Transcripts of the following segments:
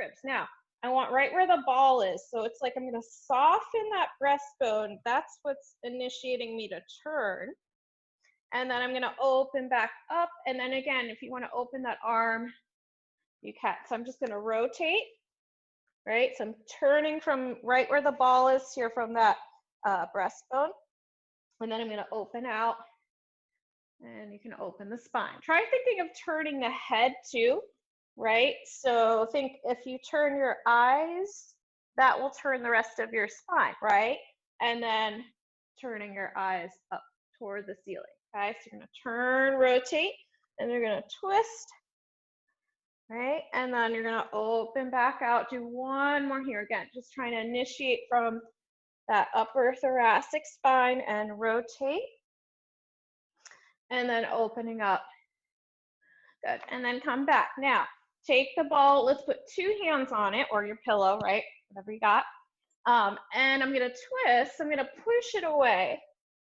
ribs. Now, I want right where the ball is. So it's like I'm going to soften that breastbone. That's what's initiating me to turn. And then I'm going to open back up. And then again, if you want to open that arm, you can. So I'm just going to rotate, right? So I'm turning from right where the ball is here from that breastbone. And then I'm going to open out. And you can open the spine. Try thinking of turning the head too, right? So think if you turn your eyes, that will turn the rest of your spine, right? And then turning your eyes up toward the ceiling, okay? So you're gonna turn, rotate, and you're gonna twist, right? And then you're gonna open back out. Do one more here. Again, just trying to initiate from that upper thoracic spine and rotate. And then opening up. Good. And then come back. Now, take the ball. Let's put 2 hands on it, or your pillow, right? Whatever you got. And I'm going to twist. I'm going to push it away.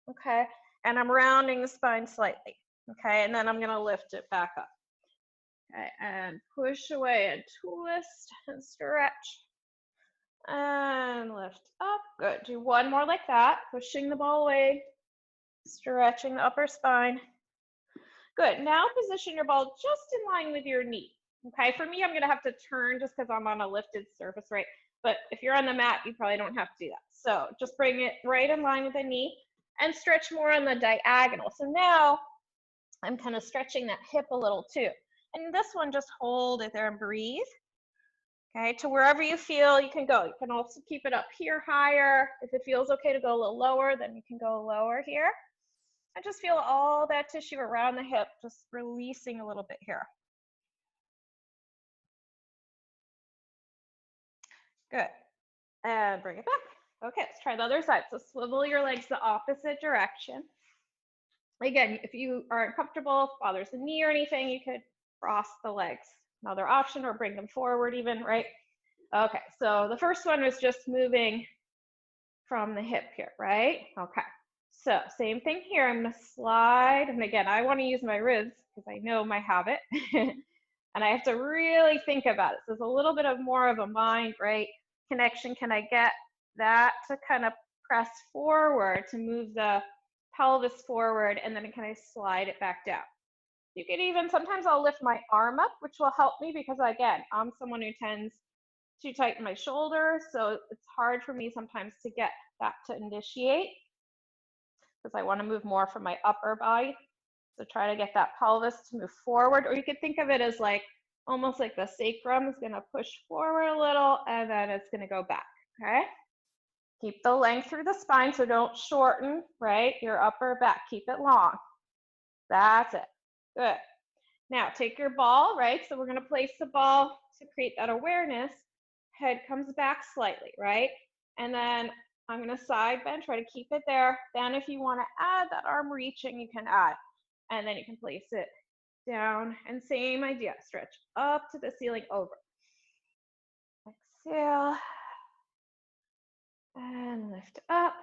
Okay. And I'm rounding the spine slightly. Okay. And then I'm going to lift it back up. Okay. And push away and twist and stretch. And lift up. Good. Do one more like that. Pushing the ball away. Stretching the upper spine. Good. Now position your ball just in line with your knee. Okay. For me, I'm going to have to turn just because I'm on a lifted surface, right? But if you're on the mat, you probably don't have to do that. So just bring it right in line with the knee and stretch more on the diagonal. So now I'm kind of stretching that hip a little too. And this one, just hold it there and breathe. Okay. To wherever you feel you can go. You can also keep it up here higher. If it feels okay to go a little lower, then you can go lower here. And just feel all that tissue around the hip, just releasing a little bit here. Good. And bring it back. Okay, let's try the other side. So swivel your legs the opposite direction. Again, if you are uncomfortable, if it bothers the knee or anything, you could cross the legs. Another option, or bring them forward even, right? Okay, so the first one was just moving from the hip here, right? Okay. So same thing here. I'm going to slide. And again, I want to use my ribs because I know my habit. And I have to really think about it. So it's a little bit of more of a mind, right? Connection. Can I get that to kind of press forward to move the pelvis forward? And then can I slide it back down? You could even, sometimes I'll lift my arm up, which will help me because again, I'm someone who tends to tighten my shoulders. So it's hard for me sometimes to get that to initiate, because I want to move more from my upper body. So try to get that pelvis to move forward, or you could think of it as like almost like the sacrum is going to push forward a little and then it's going to go back. Okay. Keep the length through the spine, so don't shorten, right? Your upper back, keep it long. That's it. Good. Now take your ball, right? So we're going to place the ball to create that awareness. Head comes back slightly, right? And then I'm going to side bend, try to keep it there. Then if you want to add that arm reaching, you can add. And then you can place it down. And same idea, stretch up to the ceiling, over. Exhale. And lift up.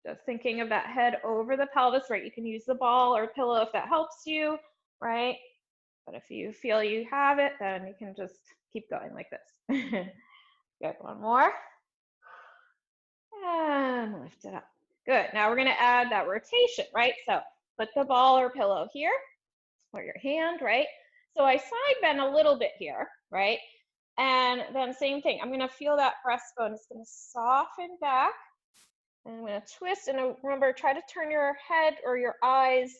Just thinking of that head over the pelvis, right? You can use the ball or pillow if that helps you, right? But if you feel you have it, then you can just keep going like this. Good, one more. And lift it up. Good, now we're gonna add that rotation, right? So put the ball or pillow here, or your hand, right? So I side bend a little bit here, right? And then same thing, I'm gonna feel that breastbone. It's gonna soften back. And I'm gonna twist, and remember, try to turn your head or your eyes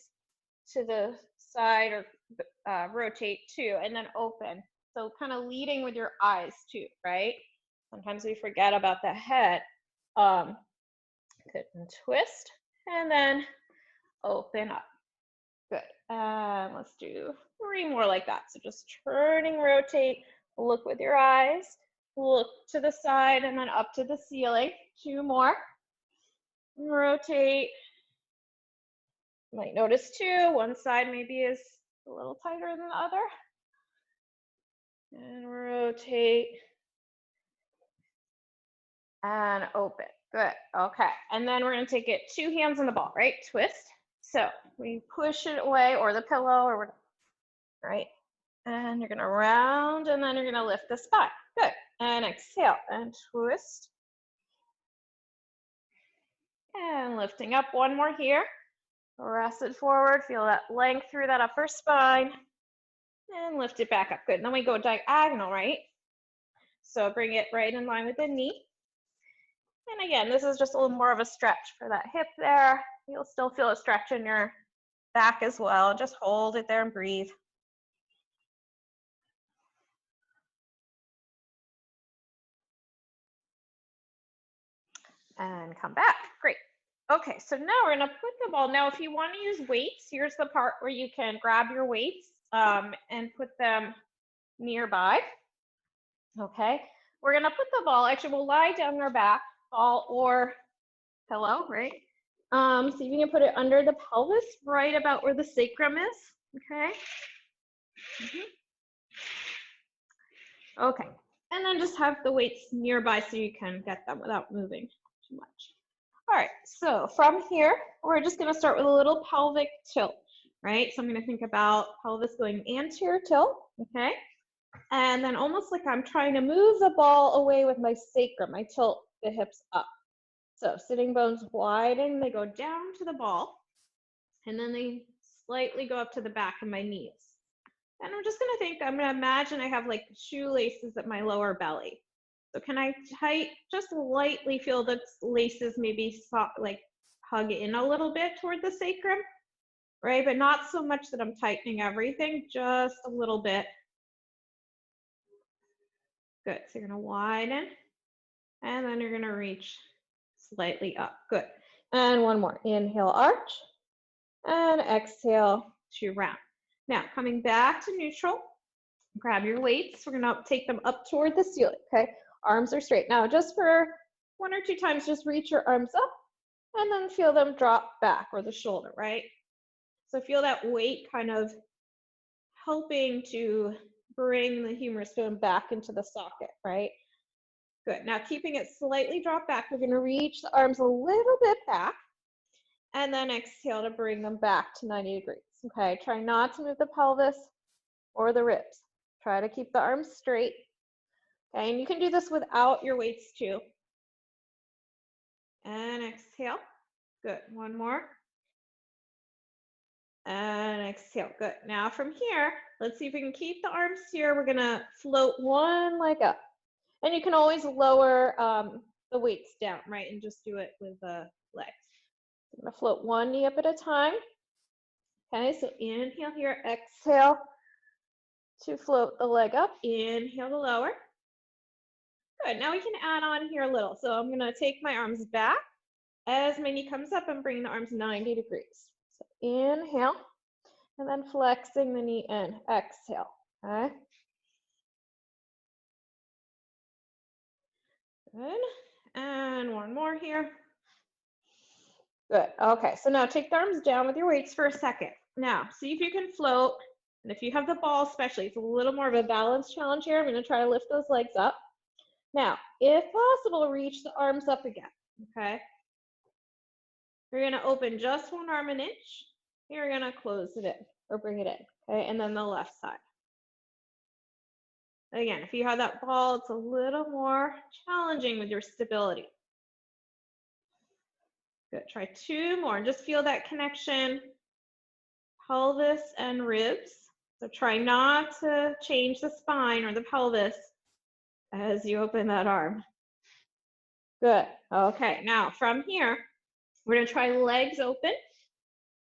to the side, or rotate too, and then open. So kind of leading with your eyes too, right? Sometimes we forget about the head. Good, and twist, and then open up. Good, and let's do 3 more like that. So just turning, rotate, look with your eyes, look to the side, and then up to the ceiling. 2 more. Rotate. You might notice too, one side maybe is a little tighter than the other. And rotate. And open. Good. Okay. And then we're going to take it 2 hands on the ball, right? Twist. So we push it away, or the pillow, or whatever, right? And you're gonna round, and then you're gonna lift the spine. Good. And exhale and twist. And lifting up, one more here. Press it forward, feel that length through that upper spine. And lift it back up. Good. And then we go diagonal, right? So bring it right in line with the knee. And again, this is just a little more of a stretch for that hip there. You'll still feel a stretch in your back as well. Just hold it there and breathe. And come back. Great. Okay, so now we're gonna put the ball. Now, if you want to use weights, here's the part where you can grab your weights and put them nearby. Okay, we're gonna put the ball, actually we'll lie down on our back, ball or pillow, right? See if you can put it under the pelvis, right about where the sacrum is, okay? Okay, and then just have the weights nearby so you can get them without moving too much. All right, so from here, we're just gonna start with a little pelvic tilt, right? So I'm gonna think about pelvis going anterior tilt, okay? And then almost like I'm trying to move the ball away with my sacrum. I tilt the hips up. So sitting bones widen, they go down to the ball, and then they slightly go up to the back of my knees. And I'm just gonna imagine I have like shoelaces at my lower belly. So can I just lightly feel the laces maybe like hug in a little bit toward the sacrum, right? But not so much that I'm tightening everything, just a little bit. Good, so you're gonna widen, and then you're gonna reach slightly up, good. And one more, inhale, arch, and exhale to round. Now, coming back to neutral, grab your weights. We're gonna take them up toward the ceiling, okay? Arms are straight. Now, just for 1 or 2 times, just reach your arms up, and then feel them drop back, or the shoulder, right? So feel that weight kind of helping to bring the humerus bone back into the socket, right? Good. Now keeping it slightly dropped back, we're going to reach the arms a little bit back and then exhale to bring them back to 90 degrees. Okay, try not to move the pelvis or the ribs. Try to keep the arms straight. Okay, and you can do this without your weights too. And exhale. Good. One more. And exhale. Good. Now from here, let's see if we can keep the arms here. We're going to float one leg up. And you can always lower the weights down, right? And just do it with the legs. I'm gonna float one knee up at a time. Okay, so inhale here, exhale to float the leg up. Inhale to lower. Good, now we can add on here a little. So I'm gonna take my arms back as my knee comes up and bring the arms 90 degrees. So inhale, and then flexing the knee in, exhale, okay? Good, and one more here. Good. Okay, so now take the arms down with your weights for a second. Now, see if you can float. And if you have the ball especially, it's a little more of a balance challenge here. I'm going to try to lift those legs up. Now, if possible, reach the arms up again, okay? You're going to open just one arm an inch. You're going to close it in or bring it in, okay? And then the left side. Again, if you have that ball, it's a little more challenging with your stability. Good. Try 2 more and just feel that connection, pelvis and ribs. So try not to change the spine or the pelvis as you open that arm. Good. Okay, now from here, we're going to try legs open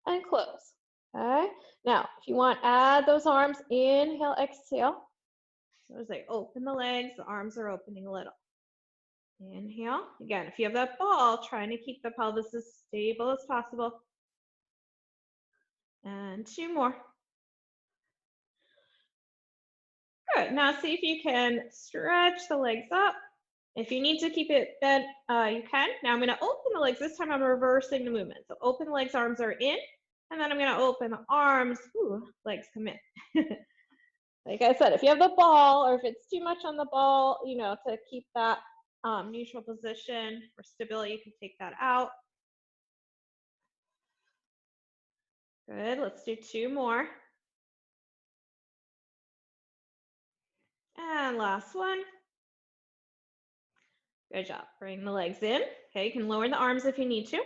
and close. Okay. Now, if you want, add those arms. Inhale, exhale. So as I open the legs, the arms are opening a little. Inhale. Again, if you have that ball, trying to keep the pelvis as stable as possible. And 2 more. Good. Now see if you can stretch the legs up. If you need to keep it bent, you can. Now I'm going to open the legs. This time I'm reversing the movement. So open the legs, arms are in. And then I'm going to open the arms. Ooh, legs come in. Like I said, if you have the ball or if it's too much on the ball, you know, to keep that neutral position for stability, you can take that out. Good. Let's do 2 more. And last one. Good job. Bring the legs in. Okay, you can lower the arms if you need to.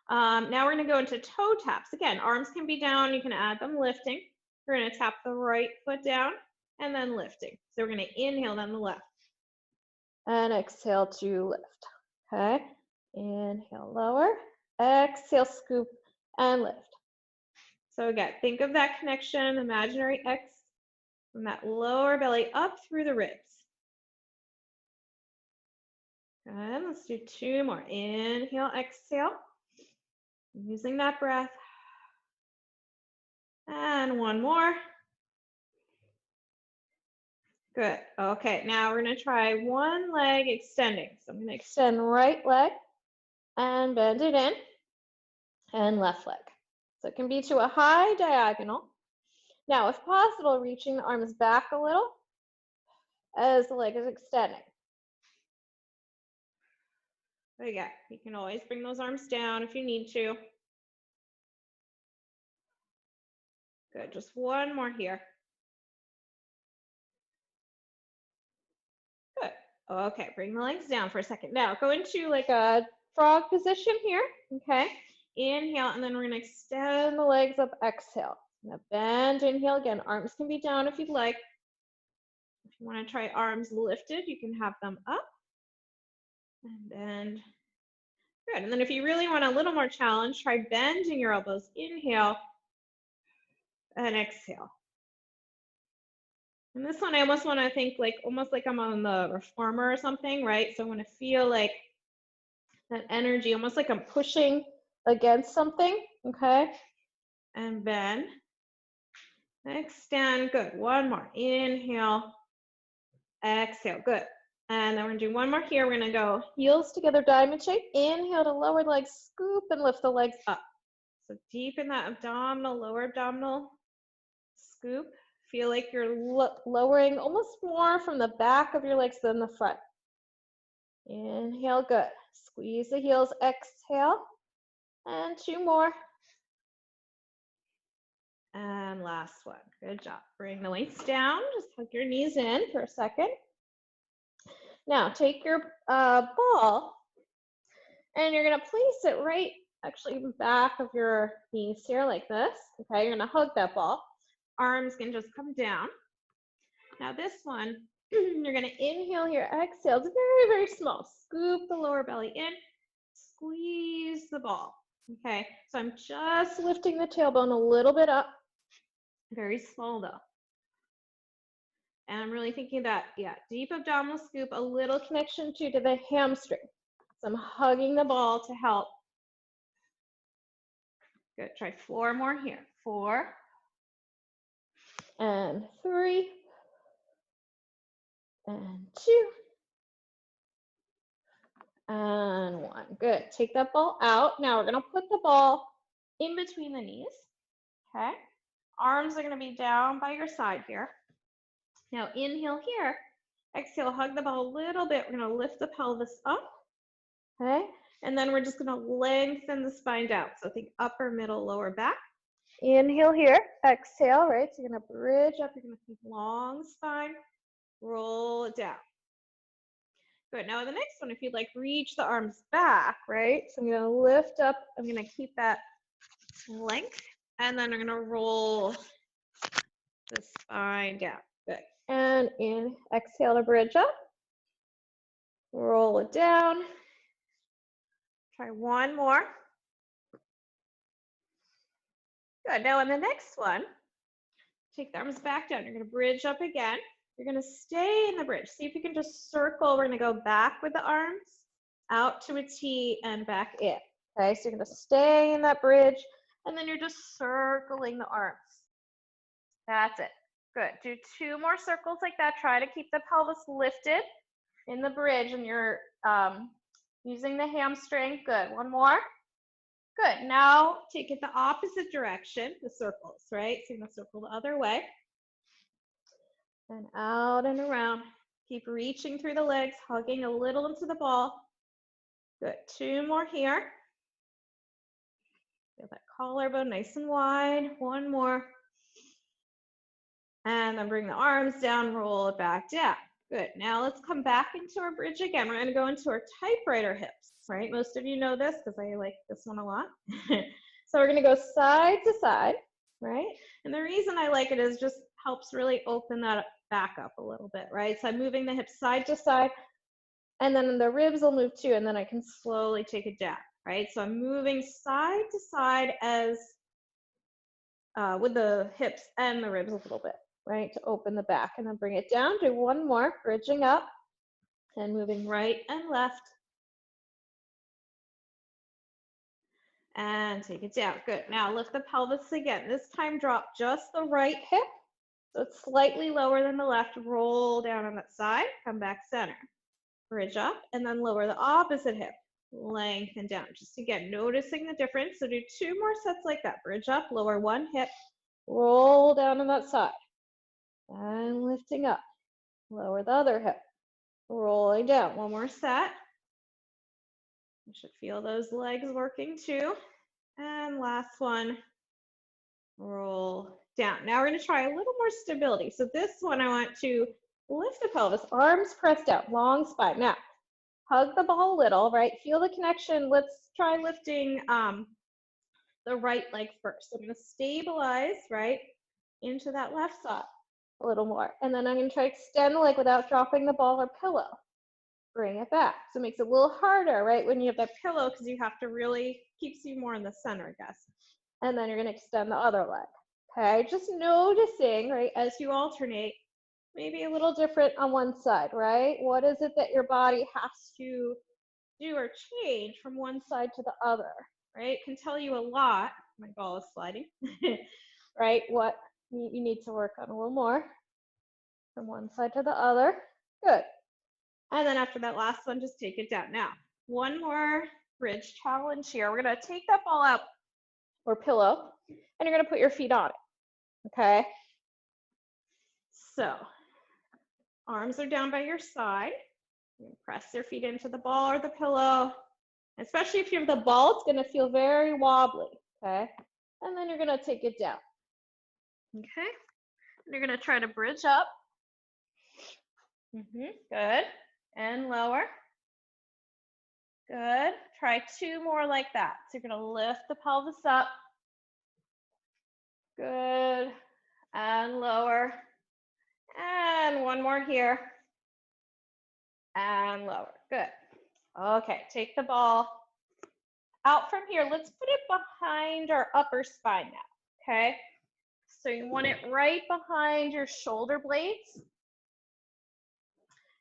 Now we're going to go into toe taps. Again, arms can be down. You can add them lifting. We're going to tap the right foot down and then lifting. So we're going to inhale, then the left. And exhale to lift. Okay. Inhale, lower. Exhale, scoop and lift. So again, think of that connection, imaginary X from that lower belly up through the ribs. Good. Let's do 2 more. Inhale, exhale. Using that breath. And 1 more. Good. Okay, now we're going to try one leg extending. So I'm going to extend right leg and bend it in, and left leg. So it can be to a high diagonal. Now, if possible, reaching the arms back a little as the leg is extending. Again, you can always bring those arms down if you need to. Good, just 1 more here. Good. Okay, bring the legs down for a second. Now, go into like a frog position here, okay? Inhale, and then we're gonna extend the legs up, exhale. Now bend, inhale again. Arms can be down if you'd like. If you wanna try arms lifted, you can have them up and bend. Good, and then if you really want a little more challenge, try bending your elbows. Inhale and exhale. And this one, I almost want to think like, almost like I'm on the reformer or something, right? So I want to feel like that energy, almost like I'm pushing against something, okay? And bend. Extend, good. 1 more. Inhale, exhale, good. And then we're gonna do 1 more here. We're gonna go heels together, diamond shape. Inhale to lower legs, scoop and lift the legs up. So deepen that abdominal, lower abdominal scoop. Feel like you're lowering almost more from the back of your legs than the front. Inhale, good. Squeeze the heels, exhale. And 2 more. And last one. Good job. Bring the weights down. Just hug your knees in for a second. Now take your ball and you're going to place it right actually back of your knees here like this. Okay, you're going to hug that ball. Arms can just come down. Now this one, you're going to inhale here, exhale. It's very, very small. Scoop the lower belly in, squeeze the ball. Okay, so I'm just lifting the tailbone a little bit up. Very small though. And I'm really thinking that, yeah, deep abdominal scoop, a little connection to the hamstring. So I'm hugging the ball to help. Good, try 4 more here. 4 and 3 and 2 and 1. Good, take that ball out. Now we're gonna put the ball in between the knees, okay? Arms are gonna be down by your side here. Now inhale here, exhale, hug the ball a little bit. We're gonna lift the pelvis up, okay? And then we're just gonna lengthen the spine down. So think upper, middle, lower back. Inhale here, exhale, right? So you're gonna bridge up, you're gonna keep long spine, roll it down. Good, now the next one, if you'd like, reach the arms back, right? So I'm gonna lift up, I'm gonna keep that length, and then I'm gonna roll the spine down. Good, and in, exhale to bridge up, roll it down. Try 1 more. Good, now in the next one, take the arms back down. You're gonna bridge up again. You're gonna stay in the bridge. See if you can just circle. We're gonna go back with the arms, out to a T and back in. Okay, so you're gonna stay in that bridge and then you're just circling the arms. That's it. Good, do 2 more circles like that. Try to keep the pelvis lifted in the bridge and you're using the hamstring. Good, 1 more. Good, now take it the opposite direction, the circles, right? So you're gonna circle the other way. And out and around. Keep reaching through the legs, hugging a little into the ball. Good, 2 more here. Feel that collarbone nice and wide. 1 more. And then bring the arms down, roll it back down. Good. Now let's come back into our bridge again. We're going to go into our typewriter hips, right? Most of you know this because I like this one a lot. So we're going to go side to side, right? And the reason I like it is just helps really open that back up a little bit, right? So I'm moving the hips side to side, and then the ribs will move too, and then I can slowly take it down, right? So I'm moving side to side as with the hips and the ribs a little bit, right, to open the back, and then bring it down. Do one more, bridging up and moving right and left. And take it down. Good. Now lift the pelvis again. This time drop just the right hip. So it's slightly lower than the left. Roll down on that side. Come back center. Bridge up and then lower the opposite hip. Lengthen down. Just again, noticing the difference. So do 2 more sets like that. Bridge up, lower one hip. Roll down on that side. And lifting up. Lower the other hip. Rolling down. One more set. You should feel those legs working too. And last one, roll down. Now we're going to try a little more stability. So this one I want to lift the pelvis, arms pressed out, long spine. Now, hug the ball a little, right? Feel the connection. Let's try lifting the right leg first. So I'm going to stabilize, right, into that left side a little more. And then I'm going to try to extend the leg without dropping the ball or pillow. Bring it back. So it makes it a little harder, right, when you have that pillow because you have to really, keeps you more in the center, I guess. And then you're going to extend the other leg. Okay, just noticing, right, as you alternate, maybe a little different on one side, right? What is it that your body has to do or change from one side to the other, right? It can tell you a lot. My ball is sliding, right? What you need to work on a little more from one side to the other. Good. And then after that last one, just take it down. Now, one more bridge challenge here. We're going to take that ball out or pillow, and you're going to put your feet on it, okay? So, arms are down by your side. You press your feet into the ball or the pillow. Especially if you have the ball, it's going to feel very wobbly, okay? And then you're going to take it down, okay? And you're going to try to bridge up. Good. And lower. Good. Try 2 more like that. So you're going to lift the pelvis up. Good. And lower. And one more here. And lower. Good. Okay, take the ball out from here. Let's put it behind our upper spine now, okay? So you want it right behind your shoulder blades.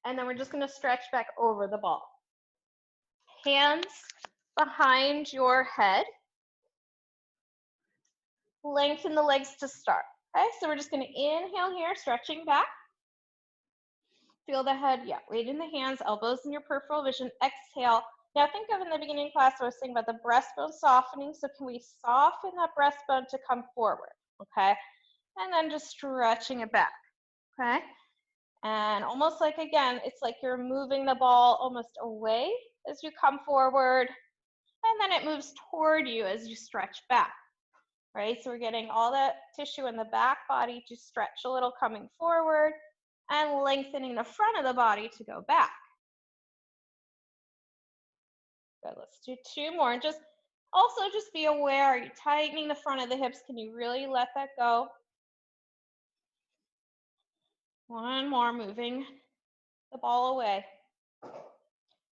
And then we're just going to stretch back over the ball. Hands behind your head. Lengthen the legs to start. Okay, so we're just going to inhale here, stretching back. Feel the head, yeah, weight in the hands, elbows in your peripheral vision. Exhale. Now think of in the beginning class, I was saying about the breastbone softening. So can we soften that breastbone to come forward? Okay, and then just stretching it back. Okay. And almost like, again, it's like you're moving the ball almost away as you come forward, and then it moves toward you as you stretch back, right? So we're getting all that tissue in the back body to stretch a little coming forward and lengthening the front of the body to go back. Good, let's do 2 more. And just be aware, are you tightening the front of the hips? Can you really let that go? 1 more, moving the ball away.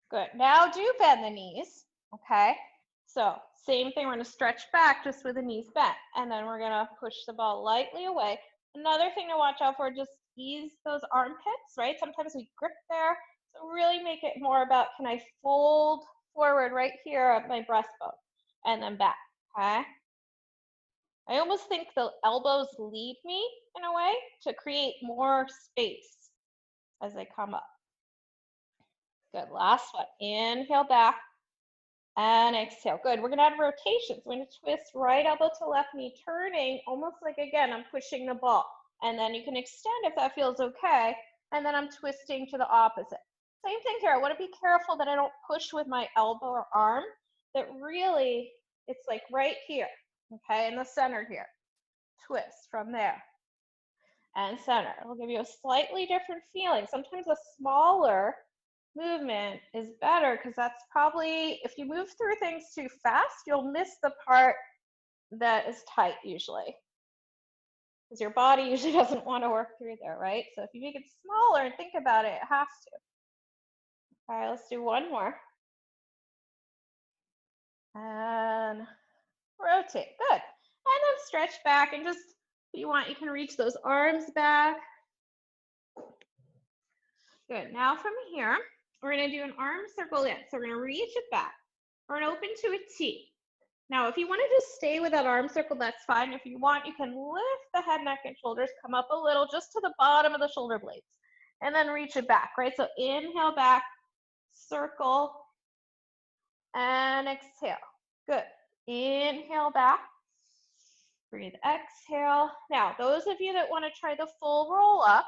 Good. Now do bend the knees, okay? So same thing, we're going to stretch back just with the knees bent, and then we're going to push the ball lightly away. Another thing to watch out for, just ease those armpits, right? Sometimes we grip there, so really make it more about, can I fold forward right here at my breastbone, and then back, okay? I almost think the elbows lead me in a way to create more space as I come up. Good, last one, inhale back and exhale. Good, we're gonna add rotations. We're gonna twist right elbow to left knee, turning almost like, again, I'm pushing the ball. And then you can extend if that feels okay. And then I'm twisting to the opposite. Same thing here, I wanna be careful that I don't push with my elbow or arm, that really, it's like right here, okay, in the center here. Twist from there. and center. It'll give you a slightly different feeling. Sometimes a smaller movement is better because that's probably, if you move through things too fast, you'll miss the part that is tight usually. Because your body usually doesn't want to work through there, right? So if you make it smaller and think about it, it has to. All right, let's do one more. And rotate, good. And then stretch back and just, if you want, you can reach those arms back. Good, now from here, we're gonna do an arm circle in. So we're gonna reach it back. We're gonna open to a T. Now, if you want to just stay with that arm circle, that's fine. If you want, you can lift the head, neck, and shoulders, come up a little just to the bottom of the shoulder blades, and then reach it back, right? So inhale back, circle, and exhale. Good. Inhale back, breathe, exhale. Now, those of you that want to try the full roll up,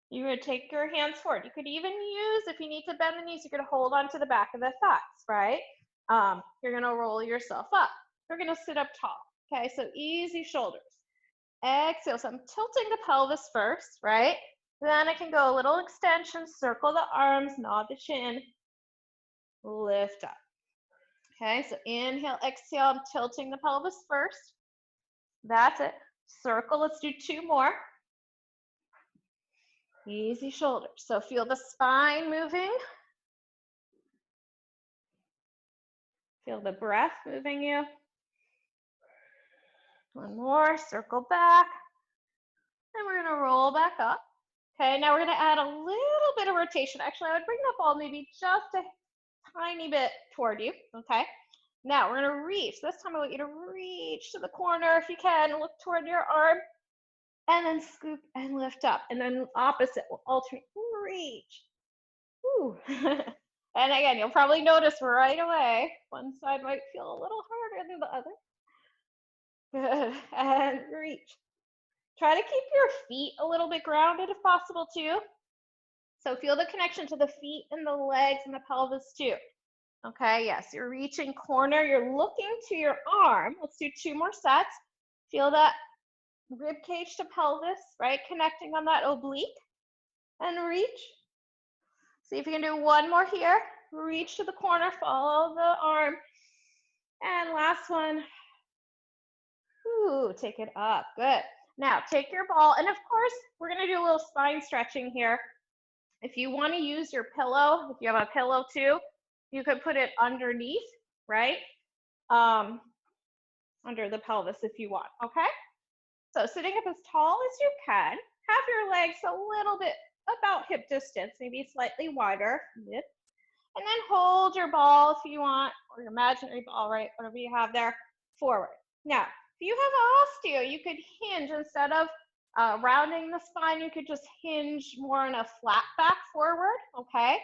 you would take your hands forward. You could even use, if you need to bend the knees, you could hold on to the back of the thighs, right? You're gonna roll yourself up. You're gonna sit up tall, okay? So easy shoulders. Exhale, so I'm tilting the pelvis first, right? Then I can go a little extension, circle the arms, nod the chin, lift up. Okay, so inhale, exhale, I'm tilting the pelvis first. That's it. Circle, let's do two more. Easy shoulders. So feel the spine moving. Feel the breath moving you. One more, circle back. And we're gonna roll back up. Okay, now we're gonna add a little bit of rotation. Actually, I would bring the ball maybe just a tiny bit toward you, okay? Now we're gonna reach. This time I want you to reach to the corner if you can, look toward your arm, and then scoop and lift up. And then opposite, we'll alternate, reach. Woo. And again, you'll probably notice right away, one side might feel a little harder than the other. Good, and reach. Try to keep your feet a little bit grounded if possible too. So feel the connection to the feet and the legs and the pelvis too. Okay, yes, you're reaching corner, you're looking to your arm. Let's do two more sets. Feel that rib cage to pelvis, right? Connecting on that oblique and reach. See if you can do one more here. Reach to the corner, follow the arm. And last one. Ooh, take it up, good. Now take your ball, and of course, we're gonna do a little spine stretching here. If you wanna use your pillow, if you have a pillow too, you could put it underneath, right? Under the pelvis if you want, okay? So sitting up as tall as you can, have your legs a little bit about hip distance, maybe slightly wider, and then hold your ball if you want, or your imaginary ball, right? Whatever you have there, forward. Now, if you have osteo, you could hinge instead of rounding the spine, you could just hinge more in a flat back forward, okay?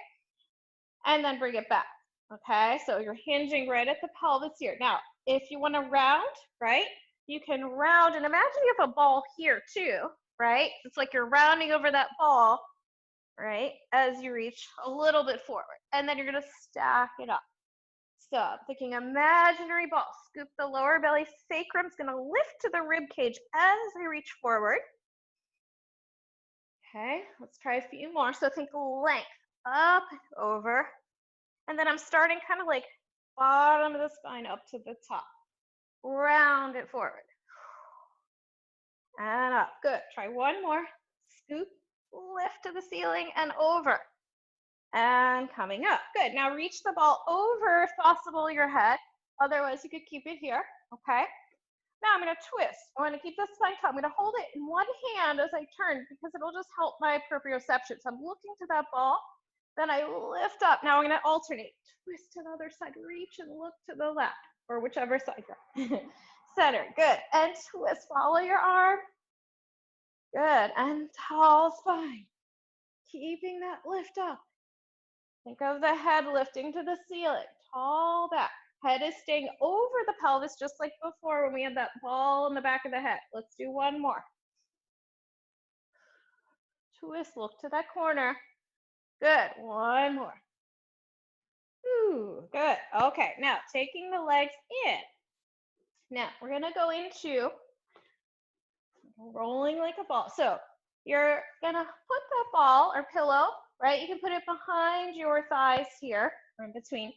And then bring it back, okay? So you're hinging right at the pelvis here. Now, if you want to round, right, you can round, and imagine you have a ball here too, right? It's like you're rounding over that ball, right, as you reach a little bit forward. And then you're going to stack it up. So I'm thinking imaginary ball. Scoop the lower belly. Sacrum's going to lift to the rib cage as I reach forward. Okay, let's try a few more. So think length, up, over. And then I'm starting kind of like bottom of the spine up to the top. Round it forward. And up. Good. Try one more. Scoop, lift to the ceiling and over. And coming up. Good. Now reach the ball over, if possible, your head. Otherwise, you could keep it here. Okay. Now I'm going to twist. I want to keep this spine taut. I'm going to hold it in one hand as I turn because it'll just help my proprioception. So I'm looking to that ball. Then I lift up. Now I'm going to alternate. Twist to the other side. Reach and look to the left or whichever side you're center. Good. And twist. Follow your arm. Good. And tall spine. Keeping that lift up. Think of the head lifting to the ceiling. Tall back. Head is staying over the pelvis just like before when we had that ball in the back of the head. Let's do one more. Twist. Look to that corner. Good. One more. Ooh, good. Okay. Now taking the legs in. Now we're going to go into, rolling like a ball. So you're gonna put that ball or pillow, right? You can put it behind your thighs here, or in between.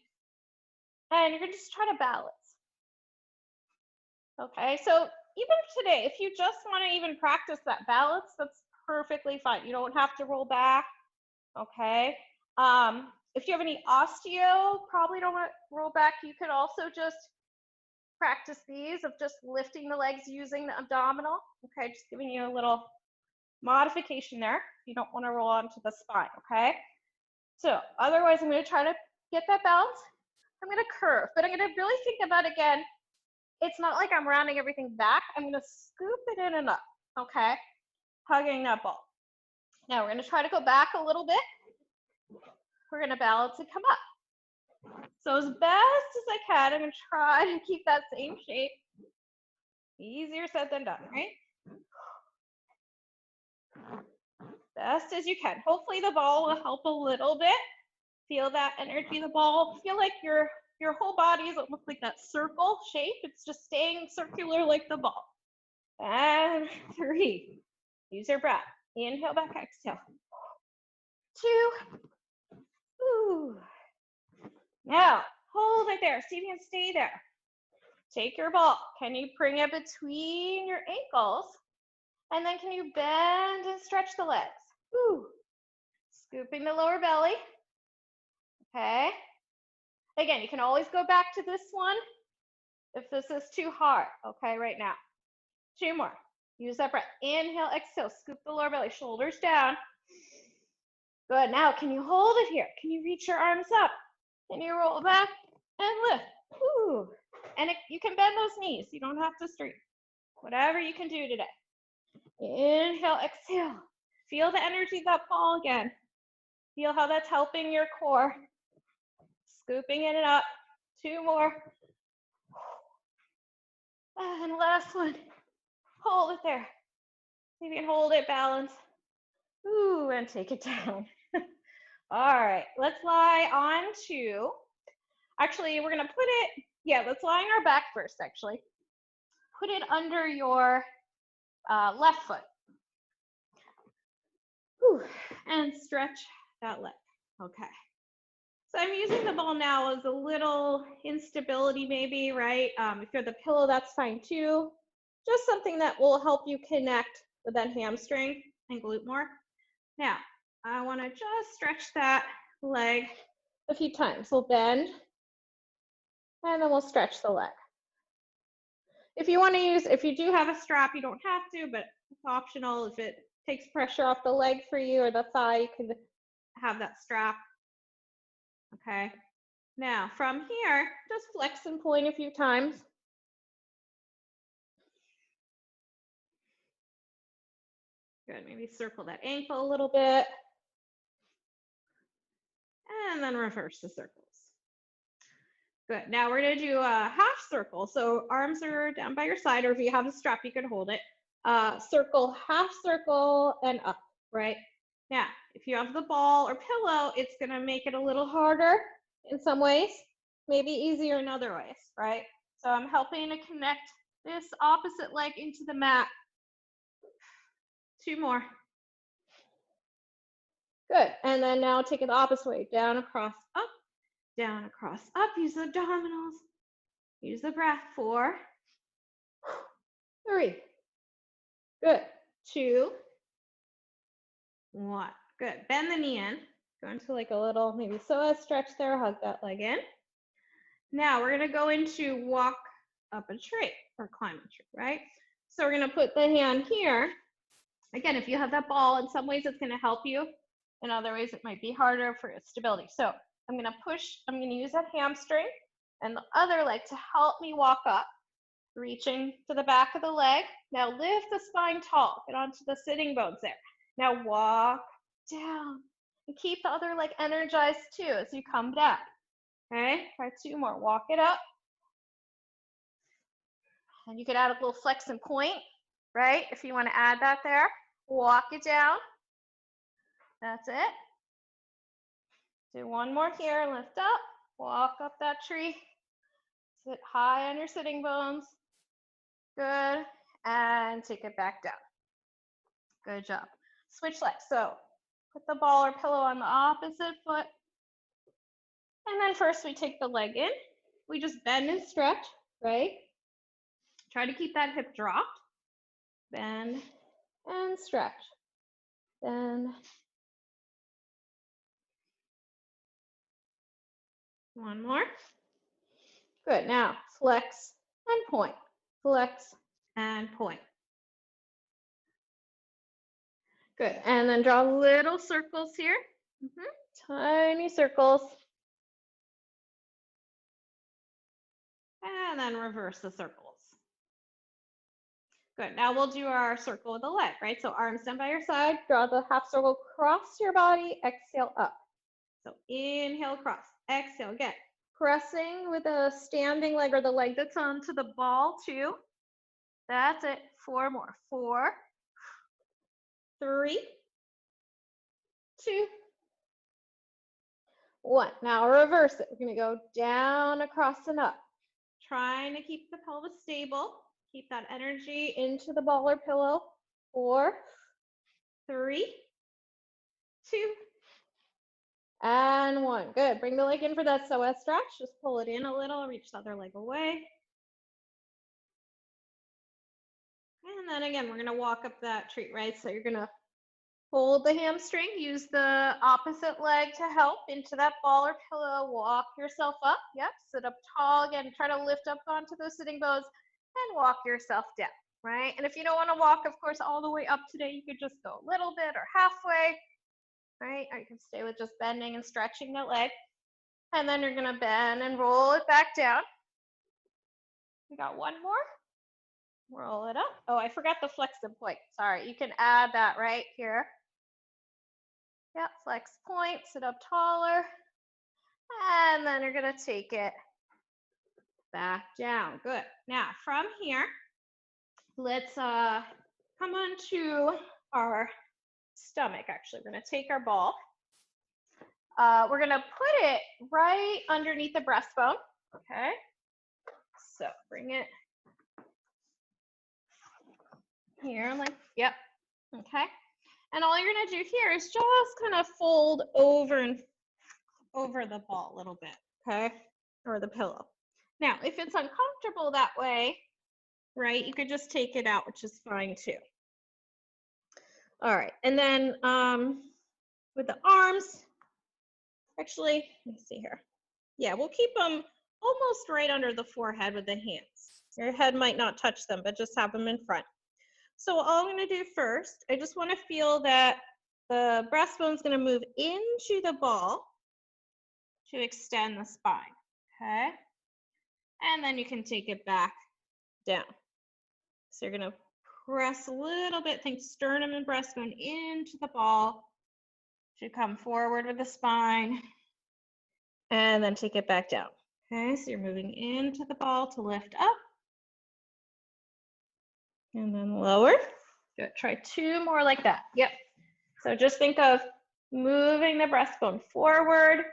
And you're gonna just try to balance. Okay, so even today, if you just want to even practice that balance, that's perfectly fine. You don't have to roll back. Okay. If you have any osteo, probably don't want to roll back. You could also just practice these of just lifting the legs using the abdominal. Okay, just giving you a little modification there. You don't want to roll onto the spine. Okay. So otherwise, I'm going to try to get that balance. I'm going to curve, but I'm going to really think about, again, it's not like I'm rounding everything back. I'm going to scoop it in and up. Okay. Hugging that ball. Now we're going to try to go back a little bit. We're going to balance and come up. So as best as I can, I'm going to try to keep that same shape. Easier said than done, right? Best as you can. Hopefully the ball will help a little bit. Feel that energy of the ball. Feel like your whole body is almost like that circle shape. It's just staying circular like the ball. And 3. Use your breath. Inhale back, exhale. 2. Ooh. Now, hold it there. See if you can stay there. Take your ball. Can you bring it between your ankles? And then can you bend and stretch the legs? Ooh. Scooping the lower belly. Okay. Again, you can always go back to this one if this is too hard. Okay, right now. 2 more. Use that breath. Inhale, exhale. Scoop the lower belly. Shoulders down. Good. Now, can you hold it here? Can you reach your arms up? Can you roll back and lift? Ooh. And you can bend those knees. You don't have to straighten. Whatever you can do today. Inhale, exhale. Feel the energy of that ball again. Feel how that's helping your core. Scooping in and up. 2 more. And last one. Hold it there. See if you can hold it, balance. Ooh, and take it down. All right, let's lie on to, actually, we're gonna put it, let's lie on our back first, actually. Put it under your left foot. Whew, and stretch that leg, okay. So I'm using the ball now as a little instability maybe, right? If you're the pillow, that's fine too. Just something that will help you connect with that hamstring and glute more. Now, I wanna just stretch that leg a few times. We'll bend, and then we'll stretch the leg. If you want to use, if you do have a strap, you don't have to, but it's optional. If it takes pressure off the leg for you or the thigh, you can have that strap. Okay. Now, from here, just flex and point a few times. Good. Maybe circle that ankle a little bit. And then reverse the circles. Good. Now we're going to do a half circle. So arms are down by your side, or if you have a strap, you can hold it. Circle, half circle, and up, right? Now, if you have the ball or pillow, it's going to make it a little harder in some ways, maybe easier in other ways, right? So I'm helping to connect this opposite leg into the mat. 2 more. Good. And then now take it the opposite way, down, across, up, down, across, up. Use the abdominals. Use the breath. 4, 3. Good. 2, 1. Good. Bend the knee in. Go into like a little maybe psoas stretch there. Hug that leg in. Now we're going to go into walk up a tree or climb a tree, right? So we're going to put the hand here. Again, if you have that ball, in some ways it's going to help you. In other ways, it might be harder for stability. So I'm going to push. I'm going to use that hamstring and the other leg to help me walk up, reaching to the back of the leg. Now lift the spine tall. Get onto the sitting bones there. Now walk down and keep the other leg energized too as you come down. Okay, try 2 more. Walk it up. And you could add a little flex and point, right? If you want to add that there. Walk it down. That's it. Do 1 more here. Lift up. Walk up that tree. Sit high on your sitting bones. Good. And take it back down. Good job. Switch legs. So put the ball or pillow on the opposite foot. And then first we take the leg in. We just bend and stretch, right? Try to keep that hip dropped. Bend and stretch. Bend. One more. Good. Now flex and point. Flex and point. Good. And then draw little circles here. Tiny circles. And then reverse the circles. Good. Now we'll do our circle with the leg, right? So arms down by your side. Draw the half circle across your body. Exhale up. So inhale across. Exhale again. Pressing with a standing leg or the leg that's onto the ball, 2. That's it. 4 more. 4, 3, 2, 1. Now reverse it. We're going to go down, across, and up. Trying to keep the pelvis stable. Keep that energy into the ball or pillow. 4, 3, 2, and 1. Good. Bring the leg in for that psoas stretch. Just pull it in a little. Reach the other leg away. And then again, we're going to walk up that tree, right? So you're going to hold the hamstring. Use the opposite leg to help into that ball or pillow. Walk yourself up. Yep. Sit up tall. Again, try to lift up onto those sitting bones and walk yourself down, right? And if you don't want to walk, of course, all the way up today, you could just go a little bit or halfway, right? Or you can stay with just bending and stretching the leg. And then you're going to bend and roll it back down. We got one more. Roll it up. Oh, I forgot the flex and point. Sorry, you can add that right here. Yep, flex point, sit up taller. And then you're going to take it back down. Good. Now, from here, let's come on to our stomach, actually. We're going to take our ball. We're going to put it right underneath the breastbone. Okay. So bring it here, like, yep. Okay. And all you're going to do here is just kind of fold over and over the ball a little bit. Okay. Or the pillow. Now, if it's uncomfortable that way, right, you could just take it out, which is fine too. All right. And then with the arms, actually, let me see here. Yeah, we'll keep them almost right under the forehead with the hands. Your head might not touch them, but just have them in front. So all I'm going to do first, I just want to feel that the breastbone is going to move into the ball to extend the spine. Okay. And then you can take it back down. So you're going to press a little bit, think sternum and breastbone into the ball. Should come forward with the spine. And then take it back down. Okay, so you're moving into the ball to lift up. And then lower. Good. Try 2 more like that. Yep. So just think of moving the breastbone forward.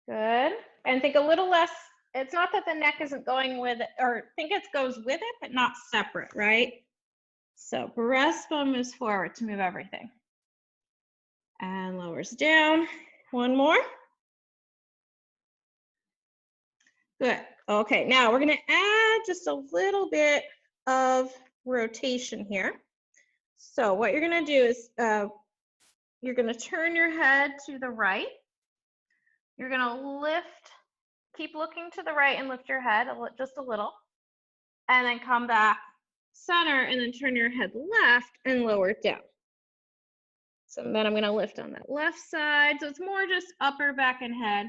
Good. And think a little less, it's not that the neck isn't going with it, or think it goes with it, but not separate, right? So breastbone moves forward to move everything. And lowers down. 1 more. Good. Okay, now we're going to add just a little bit of rotation here. So what you're going to do is you're going to turn your head to the right. You're going to lift, keep looking to the right and lift your head just a little. And then come back center and then turn your head left and lower it down. So then I'm going to lift on that left side. So it's more just upper back and head.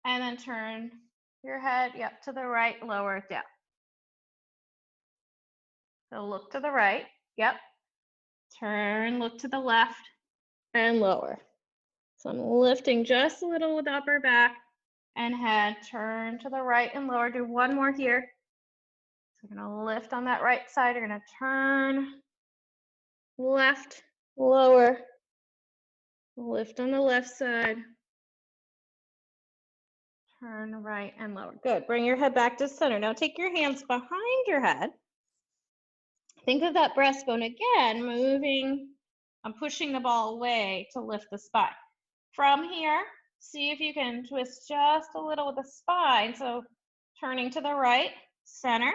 And then turn your head, yep, to the right, lower it down. So look to the right, yep. Turn, look to the left, and lower. So I'm lifting just a little with the upper back and head. Turn to the right and lower. Do 1 more here. So you're gonna lift on that right side. You're gonna turn, left, lower. Lift on the left side. Turn right and lower. Good. Bring your head back to center. Now take your hands behind your head. Think of that breastbone again, moving. I'm pushing the ball away to lift the spine. From here, see if you can twist just a little with the spine. So turning to the right, center,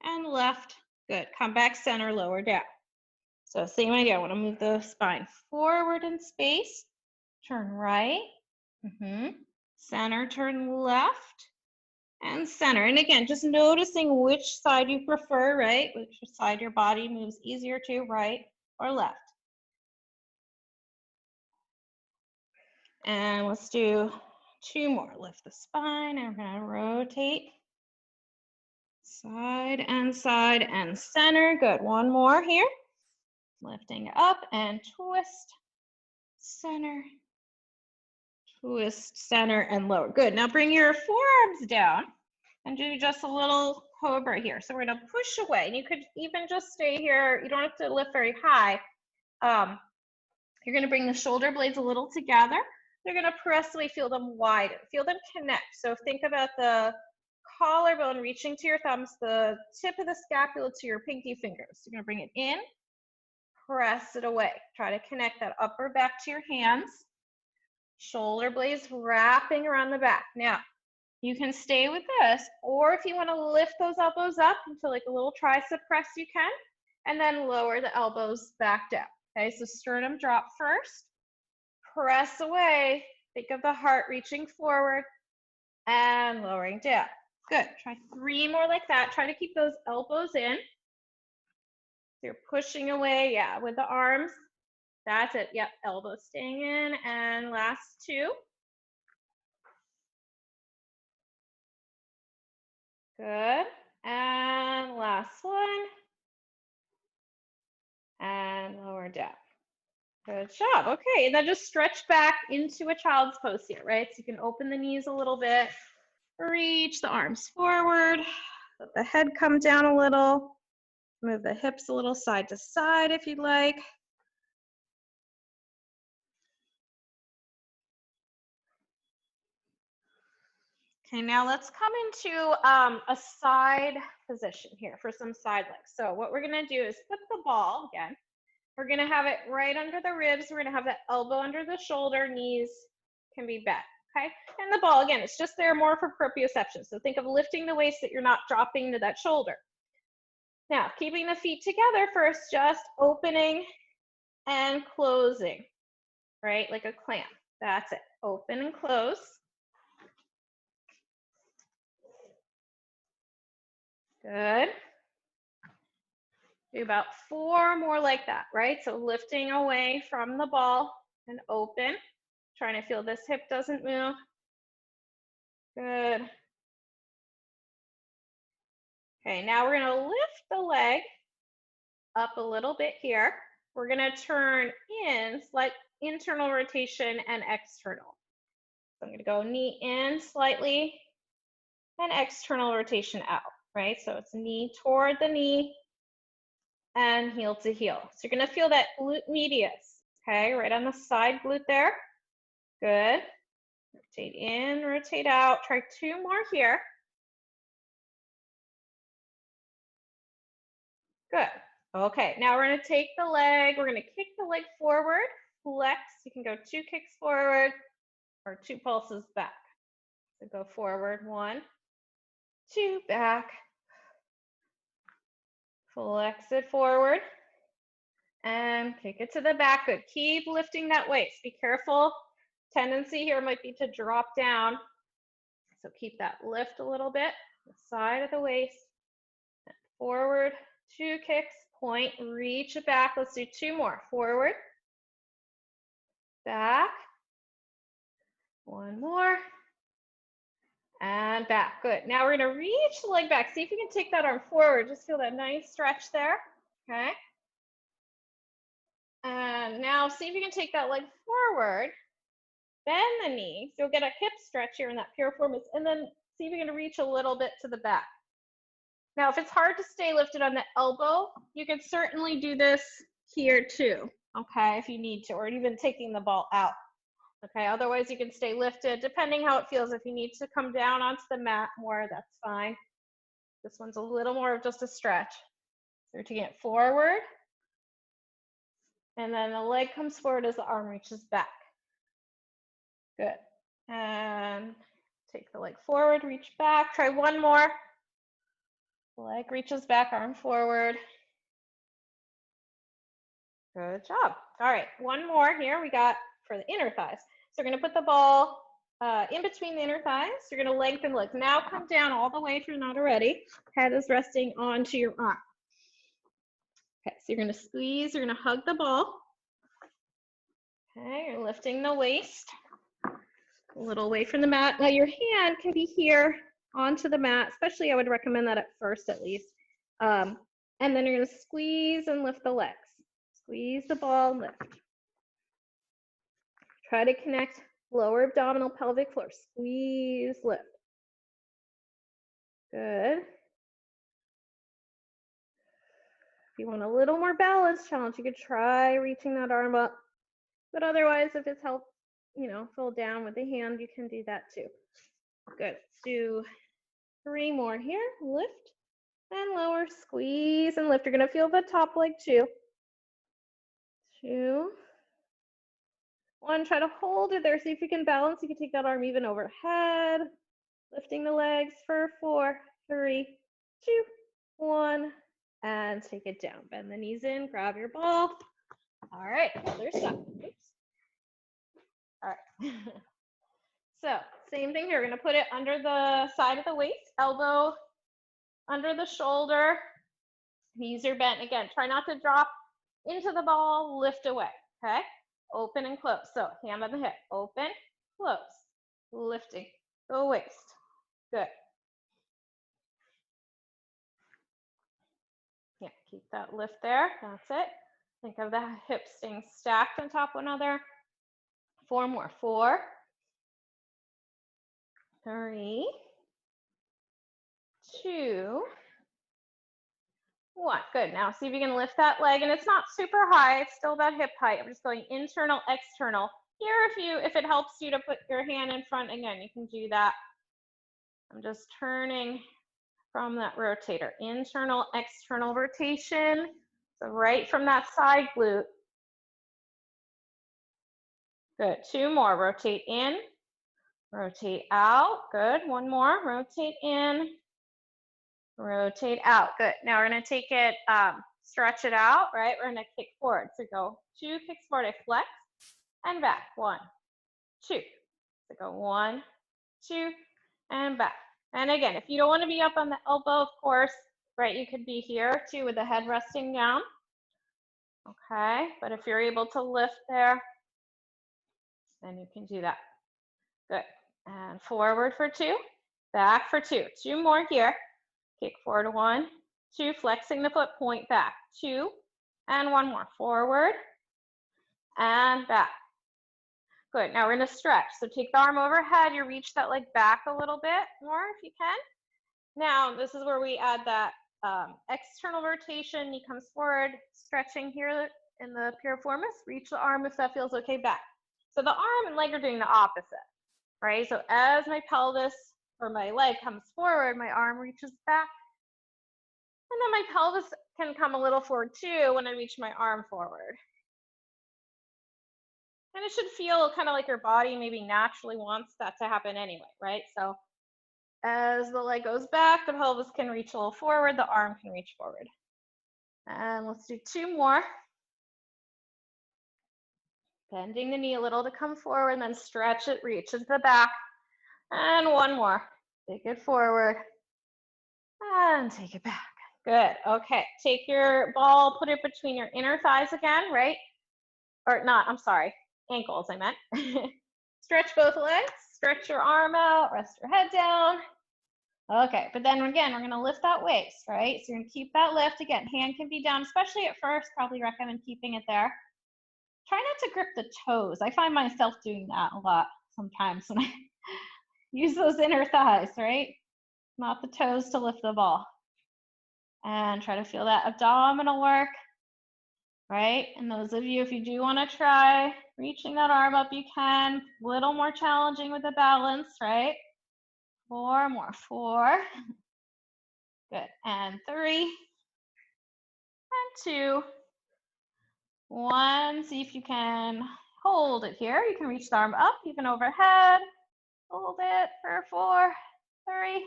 and left. Good. Come back, center, lower down. So same idea. I want to move the spine forward in space. Turn right. Center, turn left. And center. And again, just noticing which side you prefer, right? Which side your body moves easier to, right or left. And let's do 2 more. Lift the spine, and we're gonna rotate. Side and center. Good. 1 more here. Lifting up and twist, center, twist, center, and lower. Good. Now bring your forearms down and do just a little cobra here. So we're gonna push away, and you could even just stay here. You don't have to lift very high. You're gonna bring the shoulder blades a little together. You're gonna press away, feel them widen, feel them connect. So think about the collarbone reaching to your thumbs, the tip of the scapula to your pinky fingers. You're gonna bring it in, press it away. Try to connect that upper back to your hands. Shoulder blades wrapping around the back. Now, you can stay with this, or if you want to lift those elbows up into like a little tricep press, you can, and then lower the elbows back down. Okay, so sternum drop first, press away, think of the heart reaching forward and lowering down. Good, try 3 more like that. Try to keep those elbows in. So you're pushing away, yeah, with the arms. That's it, yep, elbows staying in, and last 2. Good. And last one. And lower down. Good job. Okay, and then just stretch back into a child's pose here, right? So you can open the knees a little bit, reach the arms forward, let the head come down a little, move the hips a little side to side if you'd like. Okay, now let's come into a side position here for some side legs. So what we're gonna do is put the ball, again, we're gonna have it right under the ribs. We're gonna have that elbow under the shoulder, knees can be bent, okay? And the ball, again, it's just there more for proprioception. So think of lifting the waist that you're not dropping to that shoulder. Now, keeping the feet together first, just opening and closing, right? Like a clam, that's it. Open and close. Good. Do about 4 more like that, right? So lifting away from the ball and open. Trying to feel this hip doesn't move. Good. Okay, now we're gonna lift the leg up a little bit here. We're gonna turn in, slight internal rotation and external. So I'm gonna go knee in slightly and external rotation out, right? So it's knee toward the knee and heel to heel. So you're gonna feel that glute medius, okay? Right on the side glute there. Good. Rotate in, rotate out. Try 2 more here. Good. Okay, now we're gonna take the leg, we're gonna kick the leg forward, flex. You can go 2 kicks forward or 2 pulses back. So go forward, 1, 2, back. Flex it forward and kick it to the back. Good. Keep lifting that waist. Be careful. Tendency here might be to drop down. So keep that lift a little bit. The side of the waist. And forward. 2 kicks. Point. Reach it back. Let's do 2 more. Forward. Back. 1 more. And back. Good. Now we're going to reach the leg back. See if you can take that arm forward. Just feel that nice stretch there. Okay. And now see if you can take that leg forward. Bend the knee. So you'll get a hip stretch here in that piriformis. And then see if you can reach a little bit to the back. Now, if it's hard to stay lifted on the elbow, you can certainly do this here too. Okay, if you need to, or even taking the ball out. Okay, otherwise you can stay lifted depending how it feels. If you need to come down onto the mat more, that's fine. This one's a little more of just a stretch. So you're taking it forward. And then the leg comes forward as the arm reaches back. Good. And take the leg forward, reach back. Try one more. Leg reaches back, arm forward. Good job. All right, one more here we got for the inner thighs. So we're going to put the ball in between the inner thighs. You're going to lengthen legs. Now come down all the way if you're not already. Head is resting onto your arm. Okay, so you're going to squeeze, you're going to hug the ball. Okay, you're lifting the waist a little away from the mat. Now your hand can be here onto the mat, especially I would recommend that at first at least. And then you're going to squeeze and lift the legs. Squeeze the ball, lift. Try to connect lower abdominal pelvic floor. Squeeze, lift. Good. If you want a little more balance challenge, you could try reaching that arm up. But otherwise, if it's helped, fall down with the hand, you can do that too. Good. Let's do 3 more here. Lift and lower, squeeze and lift. You're going to feel the top leg too. 2, 1. Try to hold it there. See if you can balance. You can take that arm even overhead. Lifting the legs for 4, 3, 2, 1. And take it down. Bend the knees in, grab your ball. All right, other side. Oops. All right. So same thing here. We're going to put it under the side of the waist, elbow under the shoulder. Knees are bent. Again, try not to drop into the ball, lift away, okay? Open and close. So hand on the hip, open, close, lifting the waist. Good. Yeah, keep that lift there. That's it. Think of the hips staying stacked on top of one another. 4 more. 4, 3, 2, 1. Good. Now see if you can lift that leg, and it's not super high. It's still about hip height. I'm just going internal, external. Here, if it helps you to put your hand in front, again, you can do that. I'm just turning from that rotator. Internal, external rotation. So right from that side glute. Good. 2 more. Rotate in, rotate out. Good. 1 more. Rotate in, rotate out. Good. Now we're going to take it, stretch it out, right? We're going to kick forward. So go 2 kicks forward. I flex and back. 1, 2. So go 1, 2, and back. And again, if you don't want to be up on the elbow, of course, right, you could be here too with the head resting down. Okay, but if you're able to lift there, then you can do that. Good. And forward for 2, back for 2. 2 more here. Kick forward 1, 2, flexing the foot, point back. 2, and 1 more. Forward and back. Good. Now we're going to stretch. So take the arm overhead. You reach that leg back a little bit more if you can. Now this is where we add that external rotation. Knee comes forward, stretching here in the piriformis. Reach the arm if that feels okay back. So the arm and leg are doing the opposite, right? So as my pelvis or my leg comes forward, my arm reaches back. And then my pelvis can come a little forward too when I reach my arm forward. And it should feel kind of like your body maybe naturally wants that to happen anyway, right? So as the leg goes back, the pelvis can reach a little forward, the arm can reach forward. And let's do 2 more. Bending the knee a little to come forward, and then stretch it, reach into the back. And 1 more. Take it forward. And take it back. Good. Okay. Take your ball, put it between your inner thighs again, right? Or not, I'm sorry. Ankles, I meant. Stretch both legs. Stretch your arm out. Rest your head down. Okay, but then again, we're going to lift that waist, right? So you're going to keep that lift. Again, hand can be down, especially at first. Probably recommend keeping it there. Try not to grip the toes. I find myself doing that a lot sometimes when I use those inner thighs, right? Not the toes to lift the ball. And try to feel that abdominal work, right? And those of you, if you do want to try reaching that arm up, you can. A little more challenging with the balance, right? 4 more. 4. Good. And 3. 2, 1. See if you can hold it here. You can reach the arm up, even overhead. Hold it for 4, 3,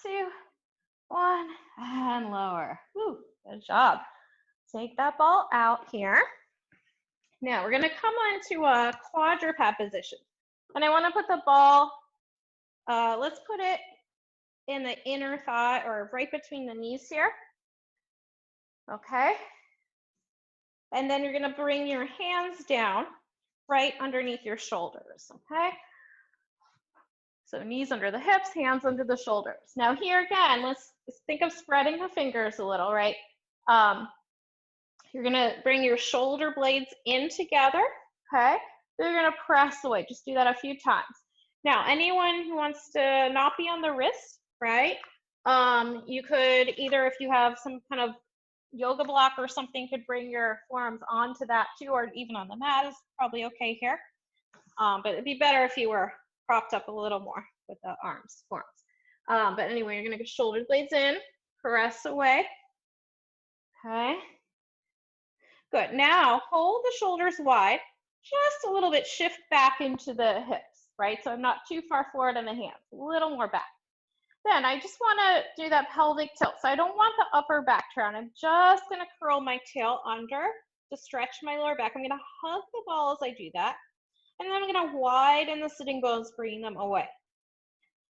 2, 1, and lower. Woo, good job. Take that ball out here. Now we're gonna come onto a quadruped position. And I wanna put the ball, let's put it in the inner thigh or right between the knees here. Okay. And then you're gonna bring your hands down right underneath your shoulders, okay? So knees under the hips, hands under the shoulders. Now here again, let's think of spreading the fingers a little, right? You're gonna bring your shoulder blades in together, okay? Then you're gonna press away, just do that a few times. Now, anyone who wants to not be on the wrist, right? You could either, if you have some kind of yoga block or something, could bring your forearms onto that too, or even on the mat is probably okay here. But it'd be better if you were propped up a little more with the forearms. But anyway, you're gonna get shoulder blades in, press away. Okay. Good. Now hold the shoulders wide, just a little bit, shift back into the hips, right? So I'm not too far forward in the hands, a little more back. Then I just want to do that pelvic tilt. So I don't want the upper back turn. I'm just going to curl my tail under to stretch my lower back. I'm going to hug the ball as I do that. And then I'm going to widen the sitting bones, bringing them away.